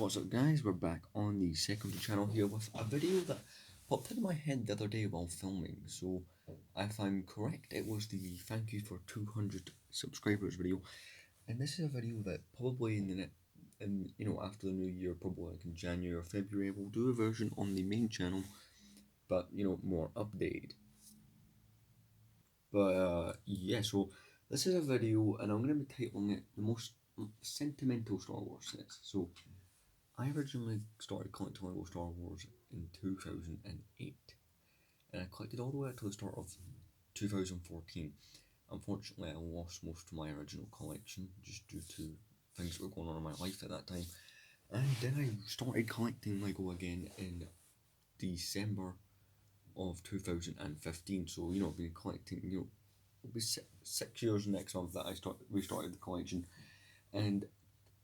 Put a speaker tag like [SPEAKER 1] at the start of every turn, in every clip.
[SPEAKER 1] What's up guys, we're back on the secondary channel here with a video that popped into my head the other day while filming. So if I'm correct, it was the thank you for 200 subscribers video, and this is a video that probably after the new year, probably like in January or February, we'll do a version on the main channel, but more updated. But yeah, so this is a video and I'm going to be titling it the most sentimental Star Wars sets. So I originally started collecting Lego Star Wars in 2008, and I collected all the way up to the start of 2014. Unfortunately, I lost most of my original collection just due to things that were going on in my life at that time. And then I started collecting Lego again in December of 2015. So, I've been collecting, it'll be 6 years next month that I restarted the collection. And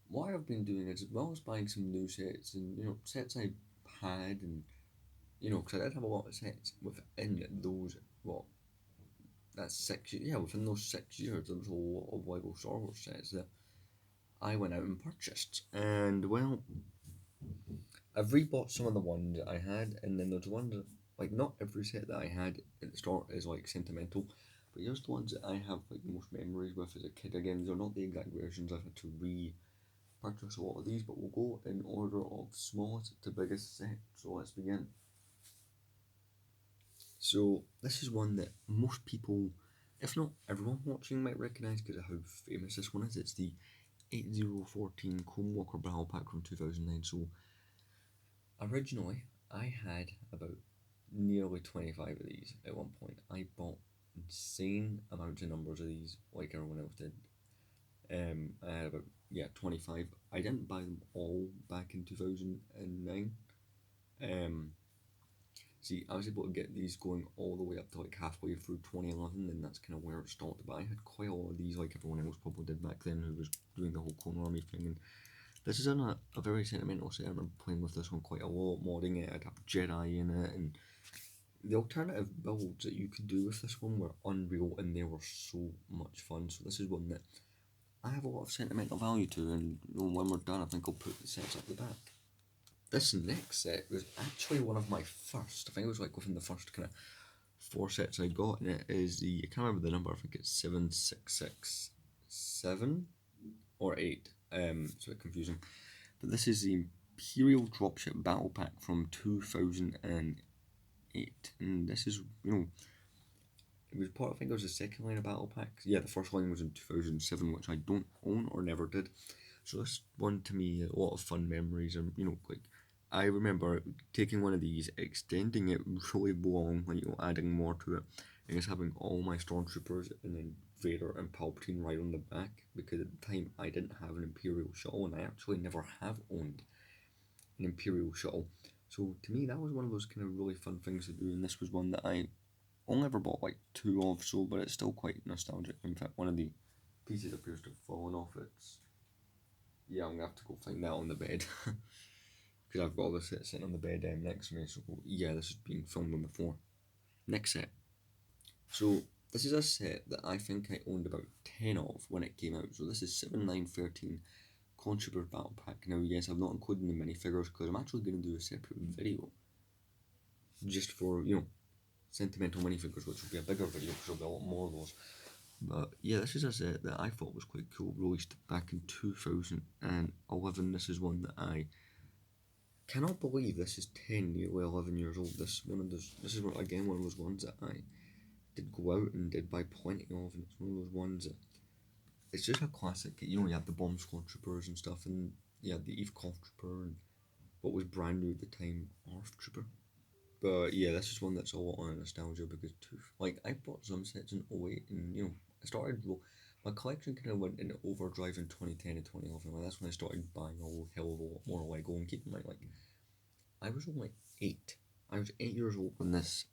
[SPEAKER 1] what I've been doing is, as well as buying some new sets and sets I had, and because I did have a lot of sets within those within those 6 years there was a lot of Lego Star Wars sets that I went out and purchased. And well, I've rebought some of the ones that I had, and then there's ones that, like, not every set that I had at the start is like sentimental, but here's the ones that I have like the most memories with as a kid. Again, these are not the exact versions. I've had to purchase a lot of these, but we'll go in order of smallest to biggest set. So let's begin. So this is one that most people, if not everyone watching, might recognise because of how famous this one is. It's the 8014 Clone Walker Battle Pack from 2009. So originally I had about nearly 25 of these at one point. I bought insane amounts of numbers of these like everyone else did. I had about 25. I didn't buy them all back in 2009. See, I was able to get these going all the way up to like halfway through 2011, and that's kind of where it stopped. But I had quite a lot of these, like everyone else probably did back then, who was doing the whole Clone Army thing. And this is a very sentimental set. I remember playing with this one quite a lot, modding it. I'd have Jedi in it, and the alternative builds that you could do with this one were unreal, and they were so much fun. So this is one that I have a lot of sentimental value to, and when we're done, I think I'll put the sets up the back. This next set was actually one of my first. I think it was like within the first kind of 4 sets I got, and it is the, I can't remember the number, I think it's 7667 or 8. It's a bit confusing. But this is the Imperial Dropship Battle Pack from 2008, and this is, it was part, I think it was the second line of battle packs. Yeah, the first line was in 2007, which I don't own or never did. So this one, to me, a lot of fun memories. And like, I remember taking one of these, extending it really long, like, adding more to it, and just having all my stormtroopers and then Vader and Palpatine right on the back, because at the time I didn't have an Imperial shuttle, and I actually never have owned an Imperial shuttle. So to me, that was one of those kind of really fun things to do, and this was one that I only ever bought like 2 of, so, but it's still quite nostalgic. In fact, one of the pieces appears to have fallen off. I'm gonna have to go find that on the bed because I've got all the sets sitting on the bed next to me. So yeah, this is being filmed on the floor. Next set. So this is a set that I think I owned about 10 of when it came out. So this is 7913 Clone Troopers Battle Pack. Now yes, I've not included the minifigures because I'm actually going to do a separate video just for sentimental minifigures, which will be a bigger video because there'll be a lot more of those. But yeah, this is a set that I thought was quite cool, released back in 2011. This is one that I cannot believe this is 10, nearly 11 years old. This is again one of those ones that I did go out and did buy plenty of, and it's one of those ones that it's just a classic. You have the Bomb Squad Troopers and stuff, and you had the Eve Cloth Trooper, and what was brand new at the time, Arth Trooper. But yeah, this is one that's a lot of nostalgia because I bought some sets in 08, and I started, my collection kind of went into overdrive in 2010 and 2011. That's when I started buying a hell of a lot more Lego. And keep in mind, I was only 8. I was 8 years old when this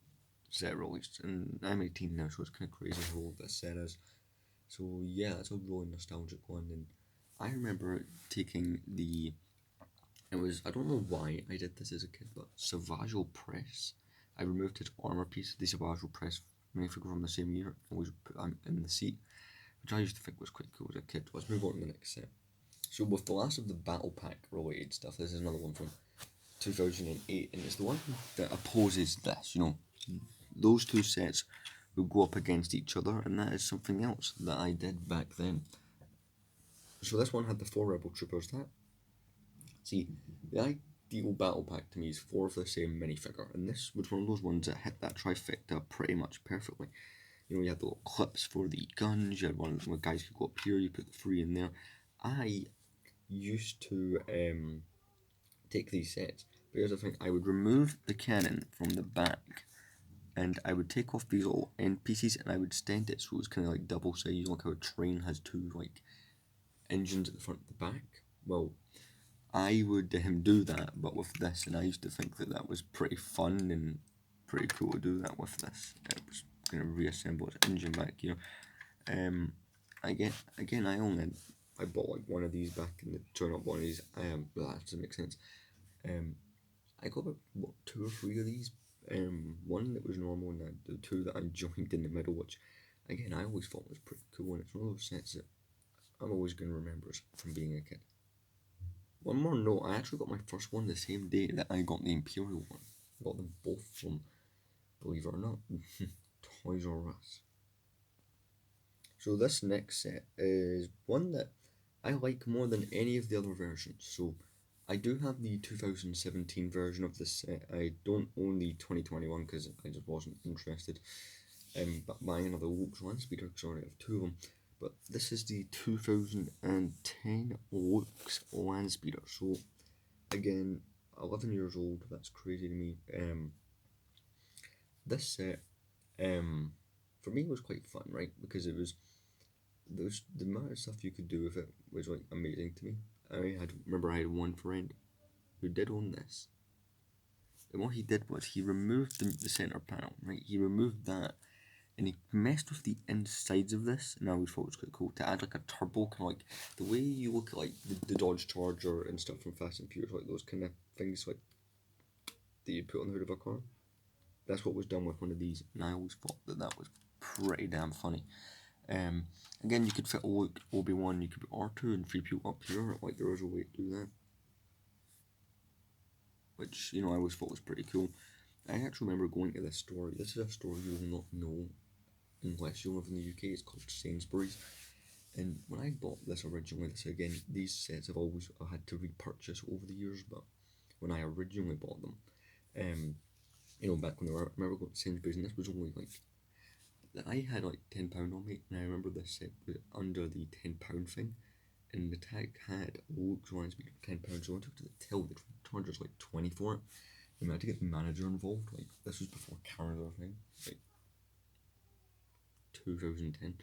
[SPEAKER 1] set released, and I'm 18 now, so it's kind of crazy how old this set is. So yeah, that's a really nostalgic one. And I remember taking I don't know why I did this as a kid, but Savage Press. I removed his armor piece, the Savage Press minifigure from the same year, and always put him in the seat, which I used to think was quite cool as a kid. Let's move on to the next set. So with the last of the battle pack related stuff, this is another one from 2008, and it's the one that opposes this. Those two sets would go up against each other, and that is something else that I did back then. So this one had the 4 Rebel Troopers. See, the ideal battle pack to me is 4 of the same minifigure, and this was one of those ones that hit that trifecta pretty much perfectly. You had the little clips for the guns, you had one where guys could go up here, you put the 3 in there. I used to take these sets, but here's the thing, I would remove the cannon from the back, and I would take off these little end pieces, and I would stand it so it was kind of like double sized, like how a train has 2 like engines at the front and the back. Well, I would do that, but with this, and I used to think that was pretty fun and pretty cool to do that with this. It was going to reassemble its engine back here. Again, I bought like one of these back in the turn up one of these. Well, that doesn't make sense. I got about 2 or 3 of these. One that was normal, and the 2 that I joined in the middle, which again I always thought was pretty cool, and it's one of those sets that I'm always going to remember from being a kid. One more note, I actually got my first one the same day that I got the Imperial one. I got them both from, believe it or not, Toys R Us. So this next set is one that I like more than any of the other versions. So I do have the 2017 version of this set. I don't own the 2021 because I just wasn't interested in buying another Orcs Landspeeder because I already have 2 of them. But this is the 2010 Orcs Landspeeder. So again, 11 years old, that's crazy to me. This set, for me, was quite fun, right? Because the amount of stuff you could do with it was like amazing to me. I remember I had one friend who did own this, and what he did was he removed the center panel, right? He removed that, and he messed with the insides of this, and I always thought it was quite cool to add like a turbo, kind of like the way you look at like the Dodge Charger and stuff from Fast and Furious, like those kind of things like that you put on the hood of a car. That's what was done with one of these, and I always thought that was pretty damn funny. Again, you could fit Obi-Wan, you could put R2 and 3PO up here, like there was a way to do that, which I always thought was pretty cool. I actually remember going to this store. This is a store you will not know unless you live in the UK. It's called Sainsbury's, and when I bought this originally, these sets have always had to repurchase over the years, but when I originally bought them, back when I remember going to Sainsbury's, and this was only like, I had like £10 on me, and I remember this set was under the £10 thing, and the tag had Orcs Landspeeder £10, so I took to the till, the charge was like 20 for it. I had to get the manager involved, like this was before Canada thing, like 2010.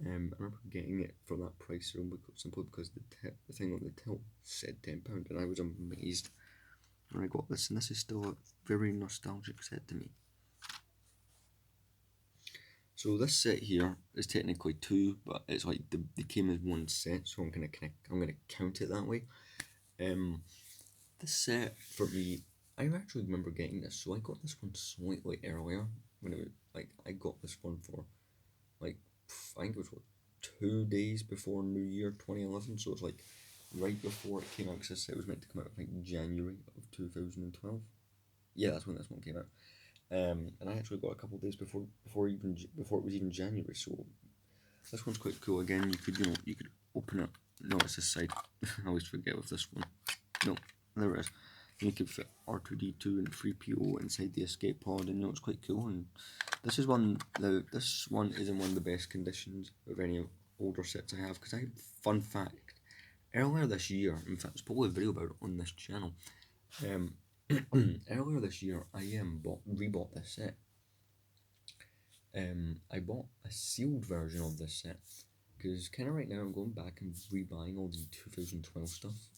[SPEAKER 1] I remember getting it for that price simply because the thing on the till said £10, and I was amazed when I got this, and this is still a very nostalgic set to me. So this set here is technically 2, but it's like they came as one set, so I'm gonna count it that way. This set for me, I actually remember getting this, so I got this one slightly earlier when it was like I got this one for like I think it was 2 days before New Year 2011, so it's like right before it came out, because it was meant to come out I think January of 2012. Yeah, that's when this one came out. And I actually got a couple of days before it was even January, so this one's quite cool. Again, you could open it. No, it's this side. I always forget with this one. No, there it is. You could fit R2D2 and 3PO inside the escape pod, and it's quite cool. And this one is in one of the best conditions of any older sets I have. Because fun fact, earlier this year, in fact, there's probably a video about it on this channel. Earlier this year, I rebought this set. I bought a sealed version of this set because kind of right now I'm going back and rebuying all the 2012 stuff.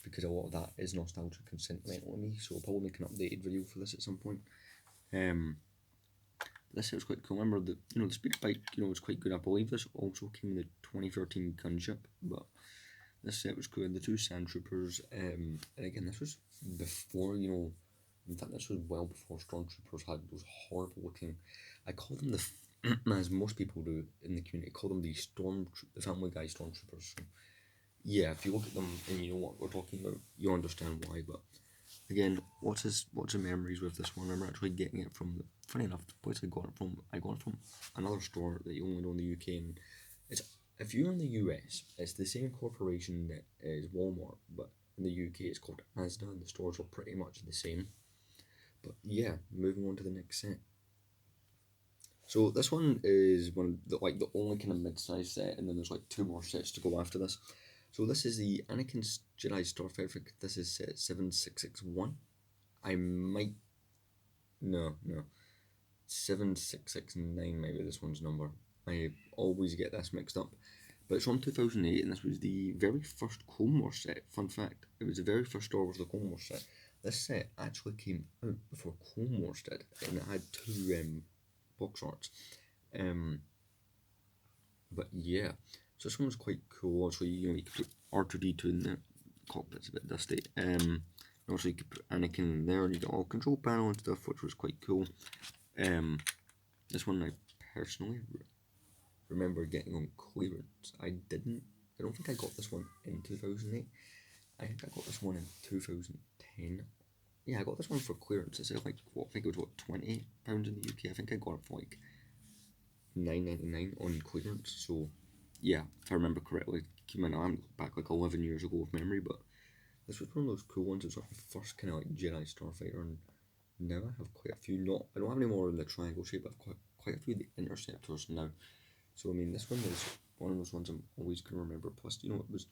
[SPEAKER 1] Because a lot of that is nostalgic and sentimental to me, so I'll probably make an updated video for this at some point. This set was quite cool. Remember the speeder bike, was quite good. I believe this also came in the 2013 gunship, but this set was cool. And the 2 sand troopers, and again, this was before, in fact, this was well before stormtroopers had those horrible looking, I call them as most people do in the community, call them the Family Guy stormtroopers. So yeah, if you look at them and you know what we're talking about, you understand why. But again, what's the memories with this one? I remember actually getting it from. Funny enough, the place I got it from another store that you only know in the UK, and it's if you're in the US, it's the same corporation that is Walmart, but in the UK it's called Asda, and the stores are pretty much the same. But yeah, moving on to the next set. So this one is one of the only kind of mid-sized set, and then there's like two more sets to go after this. So this is the Anakin's Jedi Starfighter. This is set 7661. I might no 7669 maybe this one's number. I always get this mixed up. But it's from 2008, and this was the very first Clone Wars set. Fun fact, it was the very first Star Wars The Clone Wars set. This set actually came out before Clone Wars did, and it had two box arts. But yeah, so this one was quite cool. Also, you could put R2D2 in there. Cockpit's a bit dusty. Also you could put Anakin in there, and you got all control panel and stuff, which was quite cool. This one I personally remember getting on clearance. I don't think I got this one in 2008. I think I got this one in 2010. Yeah, I got this one for clearance. It's like I think it was £20 in the UK. I think I got it for like £9.99 on clearance. So yeah, if I remember correctly, keep in mind I'm back like 11 years ago of memory, but this was one of those cool ones. It was like the first kind of like Jedi Starfighter, and now I have quite a few. I don't have any more in the triangle shape. I've quite a few of the interceptors now. So I mean, this one is one of those ones I'm always gonna remember. Plus, it was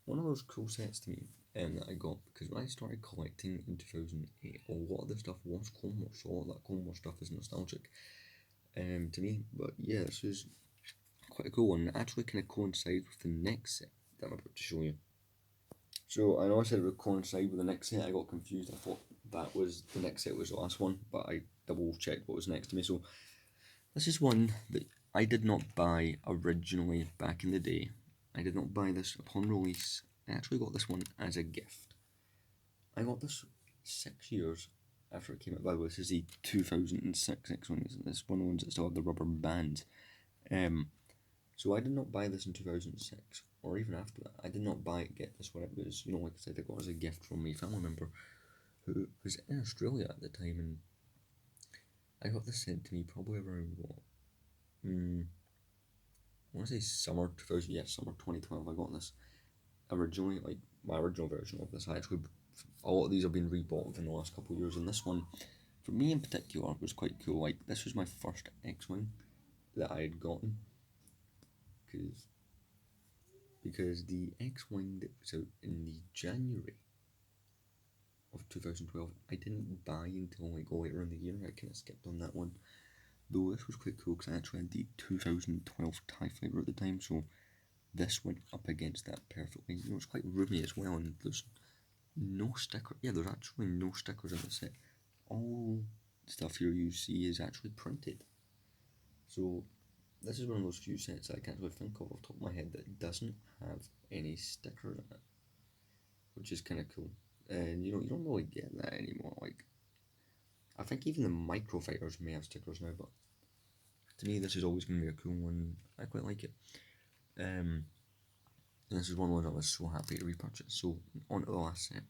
[SPEAKER 1] one of those cool sets to me that I got because when I started collecting in 2008, a lot of the stuff was Clone Wars, so all that Clone Wars stuff is nostalgic to me. But yeah, this is quite a cool one. It actually kind of coincides with the next set that I'm about to show you. So I know I said it would coincide with the next set. I got confused. I thought that was the next set was the last one, but I double checked what was next to me. So this is one that I did not buy originally back in the day. I did not buy this upon release. I actually got this one as a gift. I got this 6 years after it came out. By the way, this is the 2006 X-Wing. This is one of the ones that still have the rubber bands. So I did not buy this in 2006, or even after that. I did not get this when it was, like I said, I got it as a gift from a family member who was in Australia at the time, and I got this sent to me probably around what? I want to say summer 2000, yeah, summer 2012. I got this originally, like my original version of this. A lot of these have been rebought within the last couple of years, and this one, for me in particular, was quite cool. Like, this was my first X-Wing that I had gotten, because the X-Wing that was out in the January of 2012, I didn't buy until like later in the year. I kind of skipped on that one. Though this was quite cool because I actually had the 2012 TIE Fighter at the time, so this went up against that perfectly. It's quite roomy as well, and there's no sticker. Yeah, there's actually no stickers in the set. All stuff here you see is actually printed. So this is one of those few sets I can't really think of off the top of my head that doesn't have any stickers in it, which is kind of cool. And you don't really get that anymore. Like, I think even the microfighters may have stickers now, but to me this is always going to be a cool one. I quite like it. And this is one of the ones I was so happy to repurchase. So on to the last set.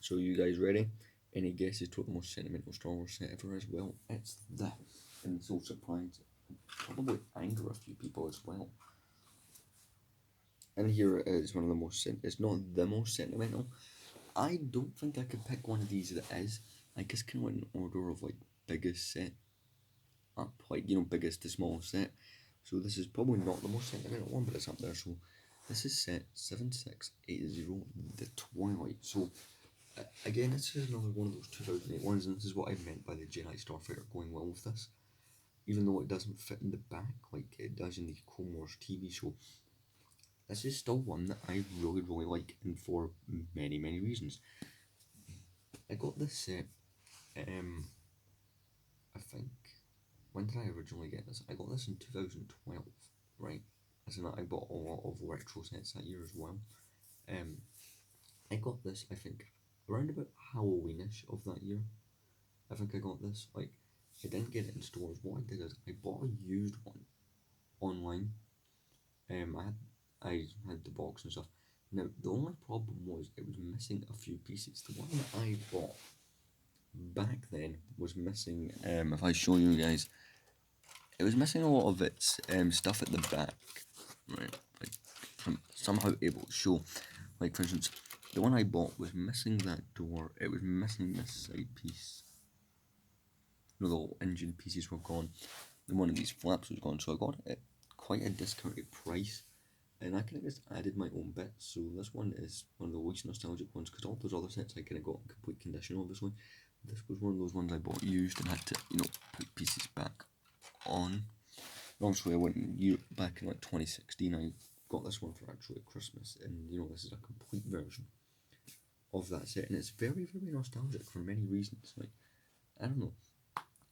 [SPEAKER 1] So you guys ready? Any guesses to what the most sentimental Star Wars set ever is? Well, it's this, and it's no surprise. Probably anger a few people as well. And here it is, one of the most. It's not the most sentimental. I don't think I could pick one of these that is. I guess kind of in order of like biggest set up, like biggest to smallest set. So this is probably not the most sentimental one, but it's up there. So this is set 7680, The Twilight. So again, this is another one of those 2008 ones, and this is what I meant by the Jedi Starfighter going well with this. Even though it doesn't fit in the back like it does in the Clone Wars TV show, this is still one that I really, really like, and for many, many reasons. I got this set, I think, when did I originally get this? I got this in 2012, right? As in, I bought a lot of retro sets that year as well. I got this, I think, around about Halloweenish of that year. I think I got this. Like, I didn't get it in stores. What I did is I bought a used one online. I had I had the box and stuff. Now, the only problem was it was missing a few pieces. The one that I bought back then was missing, if I show you guys, it was missing a lot of its stuff at the back, right? Like, I'm somehow able to show, like for instance, the one I bought was missing that door, it was missing this side piece. You know, the little engine pieces were gone, and one of these flaps was gone, so I got it at quite a discounted price. And I kind of just added my own bits, so this one is one of the least nostalgic ones, because all those other sets I kind of got in complete condition, obviously. This was one of those ones I bought used and had to, you know, put pieces back on. And obviously I went back in like 2016, I got this one for actually Christmas, and you know, this is a complete version of that set, and it's very, very nostalgic for many reasons. Like, I don't know,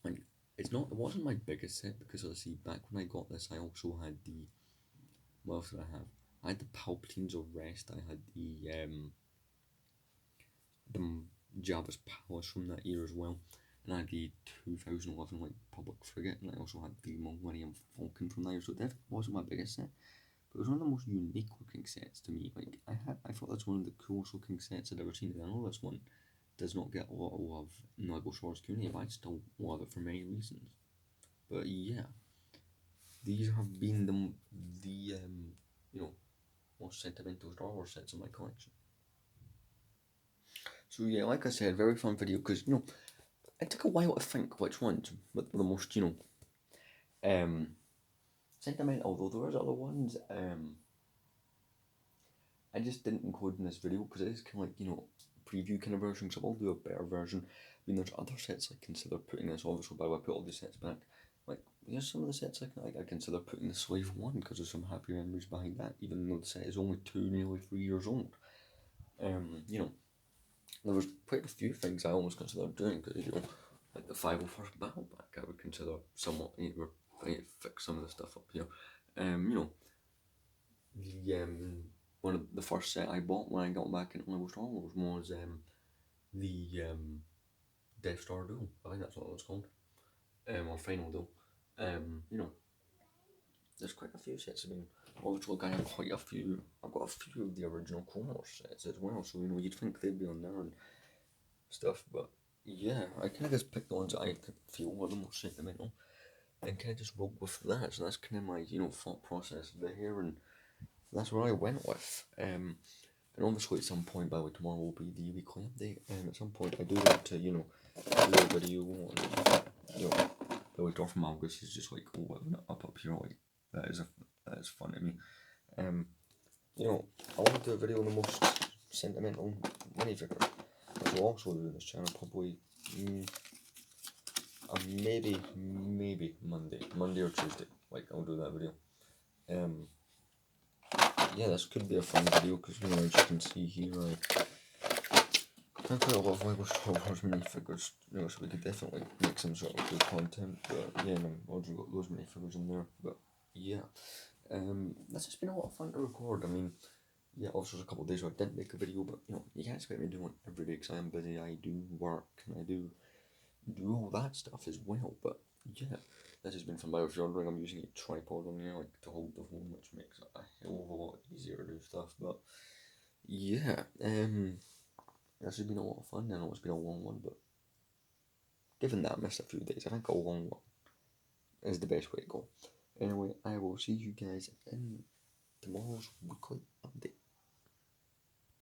[SPEAKER 1] like, it wasn't my biggest set, because obviously back when I got this, I also had the, what else did I have? I had the Palpatines of Rest. I had the Jabba's Palace from that year as well, and I had the 2011 like Public Frigate, and I also had the Millennium Falcon from that year. So it definitely wasn't my biggest set, but it was one of the most unique looking sets to me. Like I thought that's one of the coolest looking sets I'd ever seen, and I know this one does not get a lot of love in the LEGO Star Wars community, but I still love it for many reasons. But yeah, these have been the you know, most sentimental Star Wars sets in my collection. So yeah, like I said, very fun video, because you know, it took a while to think which ones were the most, you know, sentimental. Although there was other ones I just didn't include in this video, because it is kind of like, you know, preview kind of version, so I'll do a better version. I mean, there's other sets I consider putting this, obviously, by the way I put all these sets back. Like, there's some of the sets I consider putting the Slave 1, because there's some happy memories behind that, even though the set is only nearly 3 years old. You know, there was quite a few things I almost considered doing, because, you know, like the 501st Battle Pack, I would consider somewhat, you know, trying to fix some of the stuff up here. You know, the one of the first set I bought when I got back into LEGO Star Wars was the Death Star Duel. I think that's what it was called, or Final Duel. You know, there's quite a few sets. I mean, obviously, I have quite a few. I've got a few of the original Clone Wars sets as well, so you know, you'd think they'd be on there and stuff, but yeah, I kind of just picked the ones that I feel were the most sentimental, and kind of just rolled with that. So that's kind of my, you know, thought process there, and that's where I went with. And obviously at some point, by the way, tomorrow will be the weekly update, and at some point I do want to, you know, do a video on, you know, by the way, Dorf Malgus is just like, oh, up here, like, that is fun to me. You know, I want to do a video on the most sentimental minifigure, which will also do in this channel, probably, maybe Monday or Tuesday, like, I'll do that video. Yeah, this could be a fun video, because, you know, as you can see here, I quite a lot of LEGO Star Wars minifigures, you know, so we could definitely make some sort of good content, but yeah, no, I've already got those minifigures in there, but yeah, this has been a lot of fun to record. I mean, yeah, also there's a couple of days where I didn't make a video, but, you know, you can't expect me to do one every day, because I am busy, I do work, and I do all that stuff as well, but yeah, this has been fun. By if you're wondering, I'm using a tripod on here, like, to hold the phone, which makes it a hell of a lot easier to do stuff, but yeah, this has been a lot of fun. I know it's been a long one, but given that I missed a few days, I think a long one is the best way to go. Anyway, I will see you guys in tomorrow's weekly